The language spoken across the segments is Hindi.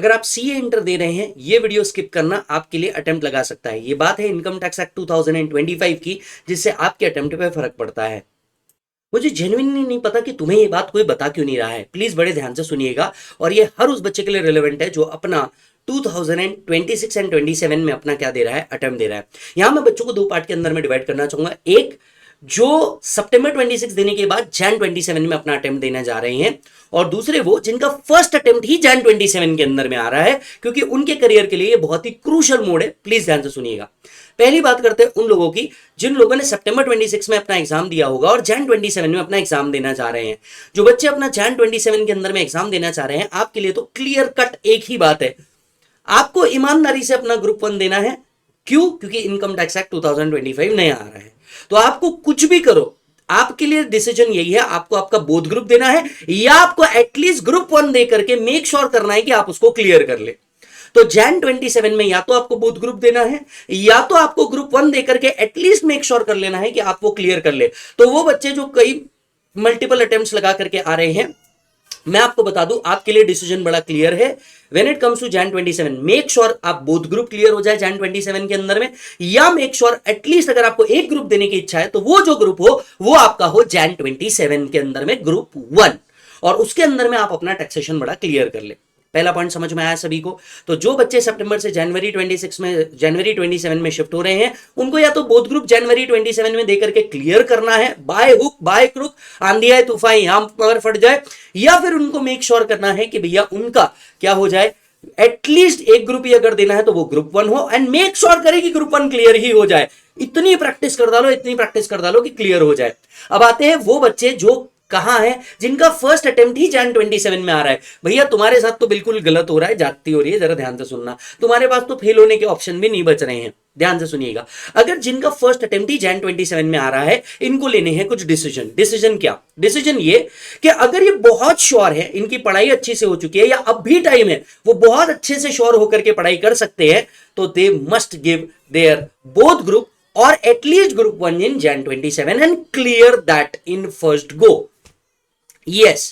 अगर आप सीए इंटर दे रहे हैं, ये वीडियो स्किप करना आपके लिए अटेम्प्ट लगा सकता है। ये बात है इनकम टैक्स एक्ट 2025 की, जिससे आपके अटेम्प्ट पे फर्क पड़ता है। मुझे जेन्युइनली नहीं पता कि तुम्हें ये बात कोई बता क्यों नहीं रहा है। प्लीज बड़े ध्यान से सुनिएगा, और ये हर उस बच्चे के लिए रिलेवेंट है जो अपना 2026 एंड 27 में अपना क्या दे रहा है, अटेम्प्ट दे रहा है। यहां मैं बच्चों को दो पार्ट के अंदर में डिवाइड करना चाहूंगा। एक जो सितंबर 26 देने के बाद जैन 27 में अपना अटेम्प्ट देने जा रहे हैं, और दूसरे वो जिनका फर्स्ट अटेम्प्ट ही जैन 27 के अंदर में आ रहा है, क्योंकि उनके करियर के लिए ये बहुत ही क्रूशल मोड है। प्लीज ध्यान से सुनिएगा। पहली बात करते हैं उन लोगों की जिन लोगों ने सितंबर 26 में अपना एग्जाम दिया होगा और जैन 27 में अपना एग्जाम देना चाह रहे हैं। जो बच्चे अपना जैन 27 के अंदर में एग्जाम देना चाह रहे हैं, आपके लिए तो क्लियर कट एक ही बात है, आपको ईमानदारी से अपना ग्रुप 1 देना है। क्यों? क्योंकि इनकम टैक्स एक्ट 2025 नया आ रहा है। तो आपको कुछ भी करो, आपके लिए डिसीजन यही है, आपको आपका बोध ग्रुप देना है, या आपको एटलीस्ट ग्रुप 1 दे करके मेक श्योर करना है कि आप उसको क्लियर कर ले। तो जैन 27 में या तो आपको बोथ ग्रुप देना है, या तो आपको ग्रुप 1 देकर के एटलीस्ट मेक श्योर कर लेना है कि आप वो क्लियर कर ले। तो वो बच्चे जो कई मल्टीपल अटेम्प्ट्स लगा करके आ रहे हैं, मैं आपको बता दूं, आपके लिए डिसीजन बड़ा क्लियर है। When it comes to Jan 27, make sure आप बोथ ग्रुप क्लियर हो जाए जैन 27 के अंदर में, या मेक श्योर एटलीस्ट अगर आपको एक ग्रुप देने की इच्छा है तो वो जो ग्रुप हो वो आपका हो जैन 27 के अंदर में ग्रुप 1, और उसके अंदर में आप अपना टैक्सेशन बड़ा क्लियर कर ले। पहला पॉइंट समझ में आया सभी को? तो जो बच्चे सितंबर से जनवरी 27 में शिफ्ट हो रहे हैं, उनको या तो बोथ ग्रुप जनवरी 27 में देकर के क्लियर करना है, बाय हुक बाय क्रुक, आंधी आए तूफान यहां पर फट जाए, या फिर उनको मेक श्योर करना है कि भैया उनका क्या हो जाए, एटलीस्ट एक ग्रुप ही अगर देना है तो वो ग्रुप 1 हो, एंड मेक श्योर करे कि ग्रुप 1 क्लियर ही हो जाए। इतनी प्रैक्टिस कर डालो, इतनी प्रैक्टिस कर डालो कि क्लियर हो जाए। अब आते हैं वो बच्चे जो कहां है, जिनका फर्स्ट अटेम्प्ट ही जैन 27 में आ रहा है। भैया तुम्हारे साथ तो बिल्कुल गलत हो रहा है, जाती हो रही है, जरा ध्यान से सुनना। तुम्हारे पास तो फेल होने के ऑप्शन भी नहीं बच रहे हैं। ध्यान से सुनिएगा, अगर जिनका फर्स्ट अटेम्प्ट ही जैन 27 में आ रहा है, इनको लेने हैं कुछ डिसीजन। डिसीजन क्या? डिसीजन ये कि अगर ये बहुत श्योर है, इनकी पढ़ाई अच्छी से हो चुकी है, या अब भी टाइम है, वो बहुत अच्छे से श्योर होकर के पढ़ाई कर सकते हैं, तो they must give their both group और at least group 1 in Jan 27 and clear that in first go. Yes,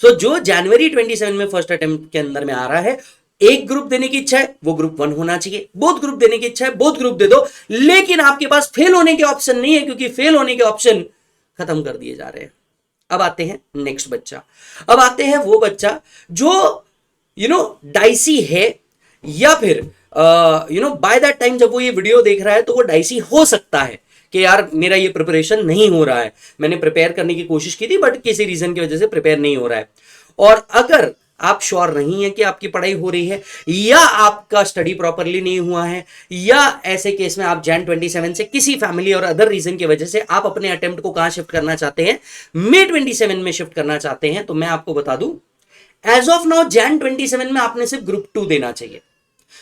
so जो जनवरी 27 में फर्स्ट अटेम्प्ट के अंदर में आ रहा है, एक ग्रुप देने की इच्छा है वो ग्रुप 1 होना चाहिए, बोथ ग्रुप देने की इच्छा है बोथ ग्रुप दे दो, लेकिन आपके पास फेल होने के ऑप्शन नहीं है, क्योंकि फेल होने के ऑप्शन खत्म कर दिए जा रहे हैं। अब आते हैं नेक्स्ट बच्चा, अब आते हैं वो बच्चा जो डाइसी है, या फिर बाय दैट टाइम जब वो ये वीडियो देख रहा है तो वो डाइसी हो सकता है कि यार मेरा ये प्रिपरेशन नहीं हो रहा है, मैंने प्रिपेयर करने की कोशिश की थी बट किसी रीजन की वजह से प्रिपेयर नहीं हो रहा है। और अगर आप श्योर नहीं है कि आपकी पढ़ाई हो रही है, या आपका स्टडी प्रॉपरली नहीं हुआ है, या ऐसे केस में आप जैन 27 से किसी फैमिली और अदर रीजन की वजह से आप अपने अटेम्प्ट को कहां शिफ्ट करना चाहते हैं, मई 27 में शिफ्ट करना चाहते हैं, तो मैं आपको बता दूं, एज ऑफ नाउ जैन 27 में आपने सिर्फ ग्रुप 2 देना चाहिए,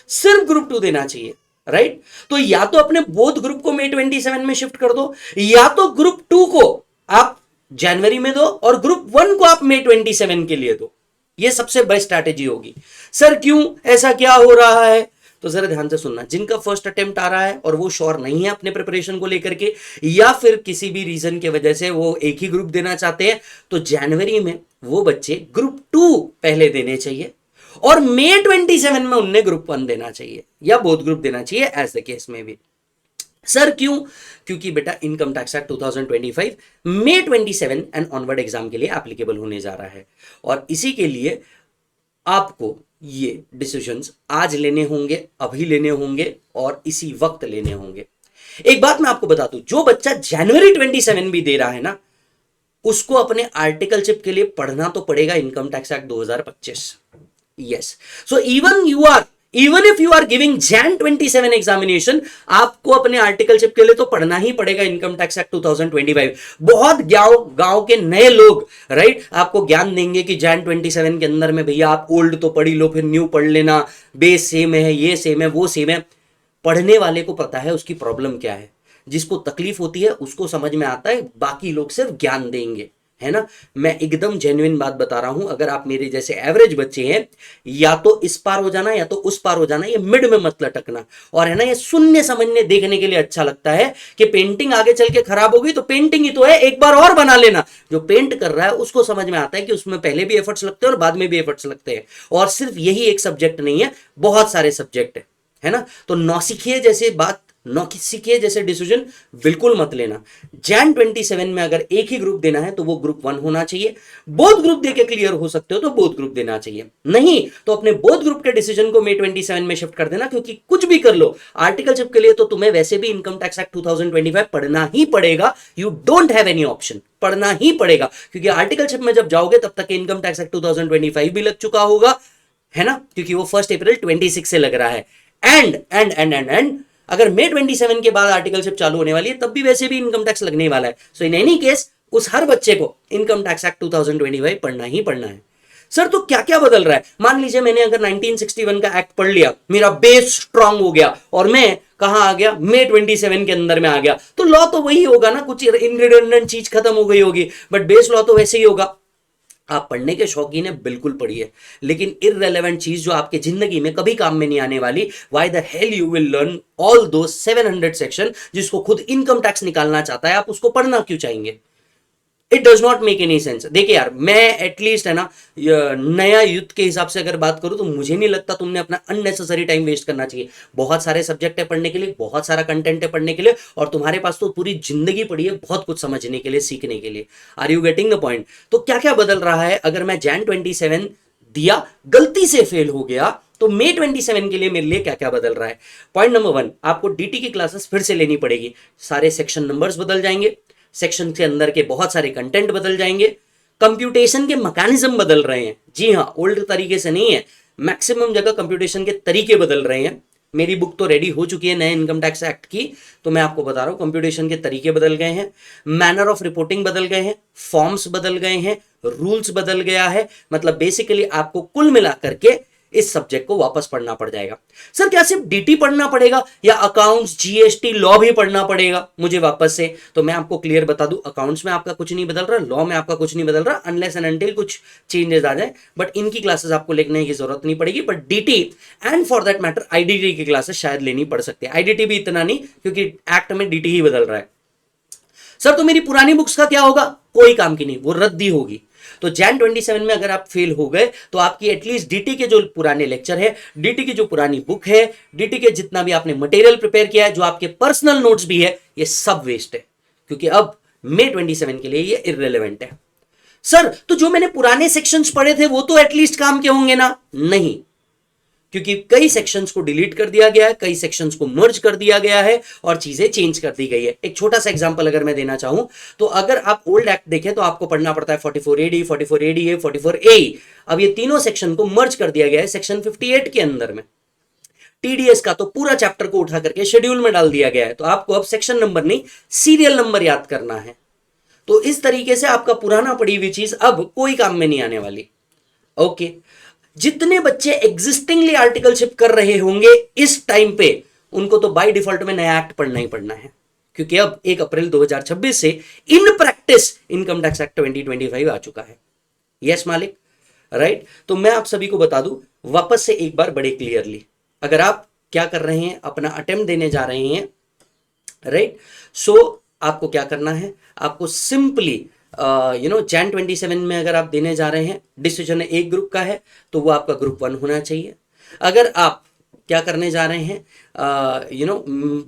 सिर्फ ग्रुप 2 देना चाहिए, राइट? तो या तो अपने बोथ ग्रुप को मई 27 में शिफ्ट कर दो, या तो ग्रुप 2 को आप जनवरी में दो और ग्रुप 1 को आप मई 27 के लिए दो। ये सबसे बेस्ट स्ट्रैटेजी होगी। सर क्यों, ऐसा क्या हो रहा है? तो जरा ध्यान से सुनना, जिनका फर्स्ट अटेम्प्ट आ रहा है और वो श्योर नहीं है अपने प्रिपरेशन को लेकर के, या फिर किसी भी रीजन की वजह से वो एक ही ग्रुप देना चाहते हैं, तो जनवरी में वो बच्चे ग्रुप 2 पहले देने चाहिए, और मई 27 में उन्हें ग्रुप 1 देना चाहिए, या बोथ ग्रुप देना चाहिए, एज द केस में भी। सर क्यों? क्योंकि बेटा income tax act 2025 May 27 and onward exam के लिए एप्लीकेबल होने जा रहा है, और इसी के लिए आपको ये डिसीजंस आज लेने होंगे, अभी लेने होंगे, और इसी वक्त लेने होंगे। एक बात मैं आपको बता दूं, जो बच्चा जनवरी 27 भी दे रहा है ना, उसको अपने आर्टिकलशिप के लिए पढ़ना तो पड़ेगा income tax act 2025। Yes, so even if you are giving Jan 27 examination, आपको अपने आर्टिकलशिप के लिए तो पढ़ना ही पड़ेगा इनकम टैक्स एक्ट 2025। बहुत गांव के नए लोग राइट आपको ज्ञान देंगे कि जैन 27 के अंदर में भैया आप ओल्ड तो पढ़ ही लो, फिर न्यू पढ़ लेना, बेस सेम है, ये सेम है, वो सेम है। पढ़ने वाले को पता है उसकी प्रॉब्लम क्या है, जिसको तकलीफ होती है उसको समझ में आता है, बाकी लोग सिर्फ ज्ञान देंगे। है ना। मैं एकदम जेन्युइन बात बता रहा हूं, अगर आप मेरे जैसे एवरेज बच्चे हैं, या तो इस पार हो जाना या तो उस पार हो जाना, ये मिड में मत लटकना। और है ना, ये सुनने समझने देखने के लिए अच्छा लगता है कि पेंटिंग आगे चल के खराब हो गई तो पेंटिंग ही तो है, एक बार और बना लेना। जो पेंट कर रहा है उसको समझ में आता है कि उसमें पहले भी एफर्ट्स लगते हैं और बाद में भी एफर्ट्स लगते हैं, और सिर्फ यही एक सब्जेक्ट नहीं है, बहुत सारे सब्जेक्ट है ना। तो नौसिखिए जैसे बात, नौसिखिए जैसे डिसीजन बिल्कुल मत लेना। जैन 27 में अगर एक ही ग्रुप देना है तो वो ग्रुप 1 होना चाहिए। बोथ ग्रुप देके क्लियर हो सकते हो तो बोथ ग्रुप देना चाहिए, नहीं तो अपने बोथ ग्रुप के डिसीजन को May 27 में शिफ्ट कर देना, क्योंकि कुछ भी कर लो आर्टिकलशिप के लिए तो तुम्हें वैसे भी इनकम टैक्स एक्ट 2025 पढ़ना ही पड़ेगा। You don't have any option, पढ़ना ही पड़ेगा, क्योंकि आर्टिकलशिप में जब जाओगे तब तक इनकम टैक्स एक्ट 2025 भी लग चुका होगा, है ना, क्योंकि वो 1 अप्रैल 26 से लग रहा है। एंड अगर May 27 के बाद आर्टिकलशिप चालू होने वाली है तब भी वैसे भी इनकम टैक्स लगने वाला है। सो इन एनी केस उस हर बच्चे को इनकम टैक्स एक्ट 2025 पढ़ना ही पढ़ना है। सर तो क्या क्या बदल रहा है? मान लीजिए मैंने अगर 1961 का एक्ट पढ़ लिया, मेरा बेस स्ट्रांग हो गया और मैं कहां आ गया, May 27 के अंदर में आ गया, तो लॉ तो वही होगा ना, कुछ इनरिडंडेंट चीज खत्म हो गई होगी, बट बेस लॉ तो वैसे ही होगा। आप पढ़ने के शौकीन है, बिल्कुल पढ़िए, लेकिन इररेलेवेंट चीज जो आपके जिंदगी में कभी काम में नहीं आने वाली, why the hell you will learn all दो 700 सेक्शन, जिसको खुद इनकम टैक्स निकालना चाहता है, आप उसको पढ़ना क्यों चाहेंगे? It does not make any sense. देखिए यार, मैं एटलीस्ट है ना, नया युद्ध के हिसाब से अगर बात करूं तो मुझे नहीं लगता तुमने अपना अननेसेसरी टाइम वेस्ट करना चाहिए। बहुत सारे सब्जेक्ट है पढ़ने के लिए, बहुत सारा कंटेंट है पढ़ने के लिए, और तुम्हारे पास तो पूरी जिंदगी पड़ी है बहुत कुछ समझने के लिए, सीखने के लिए। Are you getting the point? तो क्या क्या बदल रहा है? अगर मैं Jan 27 दिया, गलती से फेल हो गया, तो May 27 के लिए मेरे लिए क्या क्या बदल रहा है? पॉइंट नंबर 1, आपको डीटी की क्लासेस फिर से लेनी पड़ेगी। सारे सेक्शन नंबर्स बदल जाएंगे, सेक्शन के अंदर के बहुत सारे कंटेंट बदल जाएंगे, कंप्यूटेशन के मैकेनिज्म बदल रहे हैं। जी हाँ, ओल्ड तरीके से नहीं है, मैक्सिमम जगह कंप्यूटेशन के तरीके बदल रहे हैं। मेरी बुक तो रेडी हो चुकी है नए इनकम टैक्स एक्ट की, तो मैं आपको बता रहा हूं कंप्यूटेशन के तरीके बदल गए हैं, मैनर ऑफ रिपोर्टिंग बदल गए हैं, फॉर्म्स बदल गए हैं, रूल्स बदल गया है। मतलब बेसिकली आपको कुल मिलाकर के इस सब्जेक्ट को वापस पढ़ना पड़ जाएगा। सर क्या सिर्फ डीटी पढ़ना पड़ेगा या अकाउंट्स, जीएसटी, लॉ भी पढ़ना पड़ेगा मुझे वापस से? तो मैं आपको क्लियर बता दूं, अकाउंट्स में आपका कुछ नहीं बदल रहा, लॉ में आपका कुछ नहीं बदल रहा, अनलेस एंड अनटिल कुछ चेंजेस आ जाए, बट इनकी क्लासेस आपको लेने की जरूरत नहीं पड़ेगी। But DT and for that matter IDT की क्लासेस शायद लेनी पड़ सकती है। आईडीटी भी इतना नहीं, क्योंकि एक्ट में डीटी ही बदल रहा है। सर तो मेरी पुरानी बुक्स का क्या होगा? कोई काम की नहीं, वो रद्दी होगी। तो Jan 27 में अगर आप फेल हो गए तो आपकी एटलीस्ट डीटी के जो पुराने लेक्चर है, डीटी की जो पुरानी बुक है, डीटी के जितना भी आपने मटेरियल प्रिपेयर किया है, जो आपके पर्सनल नोट्स भी है, ये सब वेस्ट है, क्योंकि अब May 27 के लिए ये इररिलेवेंट है। सर तो जो मैंने पुराने सेक्शंस पढ़े थे वो तो एटलीस्ट काम के होंगे ना? नहीं, क्योंकि कई सेक्शंस को डिलीट कर दिया गया है, कई सेक्शंस को मर्ज कर दिया गया है और चीजें चेंज कर दी गई है। एक छोटा सा एग्जांपल अगर मैं देना चाहूं तो अगर आप ओल्ड एक्ट देखें तो आपको पढ़ना पड़ता है 44AD, 44ADA, 44AE। अब ये तीनों सेक्शन को मर्ज कर दिया गया है सेक्शन 58 के अंदर में। टीडीएस का तो पूरा चैप्टर को उठा करके शेड्यूल में डाल दिया गया है, तो आपको अब सेक्शन नंबर नहीं, सीरियल नंबर याद करना है। तो इस तरीके से आपका पुराना पढ़ी हुई चीज अब कोई काम में नहीं आने वाली। ओके, जितने बच्चे एग्जिस्टिंगली आर्टिकलशिप कर रहे होंगे इस टाइम पे, उनको तो बाय डिफॉल्ट में नया एक्ट पढ़ना ही पढ़ना है, क्योंकि अब 1 अप्रैल 2026 से in practice income tax act 2025 आ चुका है। यस मालिक, राइट। तो मैं आप सभी को बता दूं वापस से एक बार बड़े क्लियरली, अगर आप क्या कर रहे हैं, अपना अटेम्प्ट देने जा रहे हैं, राइट, सो आपको क्या करना है, आपको सिंपली Jan 27 में अगर आप देने जा रहे हैं, डिसीजन एक ग्रुप का है तो वो आपका ग्रुप 1 होना चाहिए। अगर आप क्या करने जा रहे हैं,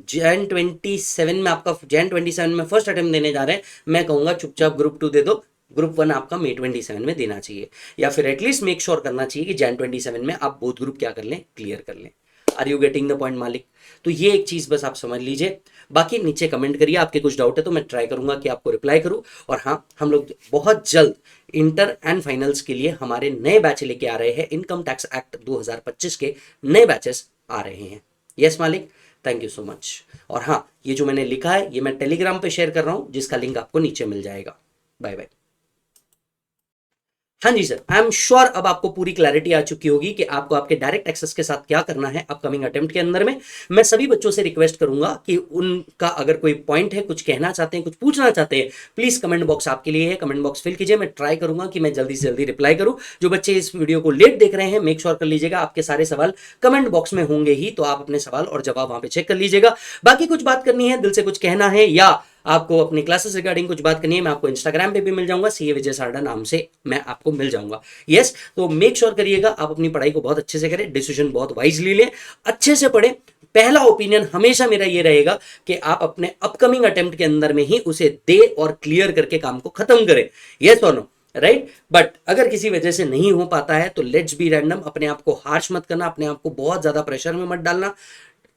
Jan 27 में आपका Jan 27 में फर्स्ट अटेम्प्ट देने जा रहे हैं, मैं कहूंगा चुपचाप ग्रुप 2 दे दो, ग्रुप 1 आपका May 27 में देना चाहिए, या फिर एटलीस्ट मेक श्योर करना चाहिए कि Jan 27 में आप बोथ ग्रुप क्या कर लें, क्लियर कर लें। Are you getting the point मालिक? तो ये एक चीज बस आप समझ लीजिए। बाकी नीचे कमेंट करिए, आपके कुछ डाउट है तो मैं ट्राई करूंगा कि आपको रिप्लाई करूं। और हाँ, हम लोग बहुत जल्द इंटर एंड फाइनल्स के लिए हमारे नए बैच लेके आ रहे हैं। इनकम टैक्स एक्ट 2025 के नए बैचेस आ रहे हैं। यस मालिक, थैंक यू सो मच। और हाँ, ये जो मैंने लिखा है ये मैं टेलीग्राम पे शेयर कर रहा हूं, जिसका लिंक आपको नीचे मिल जाएगा। Bye bye. हाँ जी सर, आई एम श्योर अब आपको पूरी क्लैरिटी आ चुकी होगी कि आपको आपके डायरेक्ट एक्सेस के साथ क्या करना है अपकमिंग अटेम्प्ट के अंदर में। मैं सभी बच्चों से रिक्वेस्ट करूंगा कि उनका अगर कोई पॉइंट है, कुछ कहना चाहते हैं, कुछ पूछना चाहते हैं, प्लीज कमेंट बॉक्स आपके लिए है, कमेंट बॉक्स फिल कीजिए। मैं ट्राई करूंगा कि मैं जल्दी से जल्दी रिप्लाई करूं। जो बच्चे इस वीडियो को लेट देख रहे हैं, मेक श्योर कर लीजिएगा आपके सारे सवाल कमेंट बॉक्स में होंगे ही, तो आप अपने सवाल और जवाब वहां पे चेक कर लीजिएगा। बाकी कुछ बात करनी है, दिल से कुछ कहना है, या आपको अपनी क्लासेस रिगार्डिंग कुछ बात करनी है, मैं आपको इंस्टाग्राम पे भी मिल जाऊंगा, सीए विजय सारडा नाम से मैं आपको मिल जाऊंगा। यस, तो मेक श्योर करिएगा आप अपनी पढ़ाई को बहुत अच्छे से करें, डिसीजन बहुत वाइजली लें, अच्छे से पढ़ें। पहला ओपिनियन हमेशा मेरा ये रहेगा कि आप अपने अपकमिंग अटेम्प्ट के अंदर में ही उसे दे और क्लियर करके काम को खत्म करें। यस और नो, राइट। बट अगर किसी वजह से नहीं हो पाता है तो लेट्स बी रैंडम, अपने आप को हार्श मत करना, अपने आप को बहुत ज्यादा प्रेशर में मत डालना।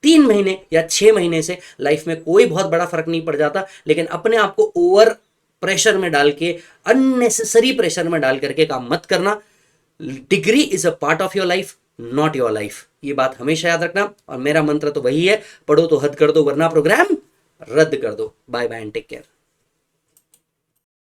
3 महीने या 6 महीने से लाइफ में कोई बहुत बड़ा फर्क नहीं पड़ जाता, लेकिन अपने आप को ओवर प्रेशर में डाल के, अननेसेसरी प्रेशर में डाल करके काम मत करना। Degree is a part of your life, not your life. ये बात हमेशा याद रखना, और मेरा मंत्र तो वही है, पढ़ो तो हद कर दो वरना प्रोग्राम रद्द कर दो। Bye bye and take care.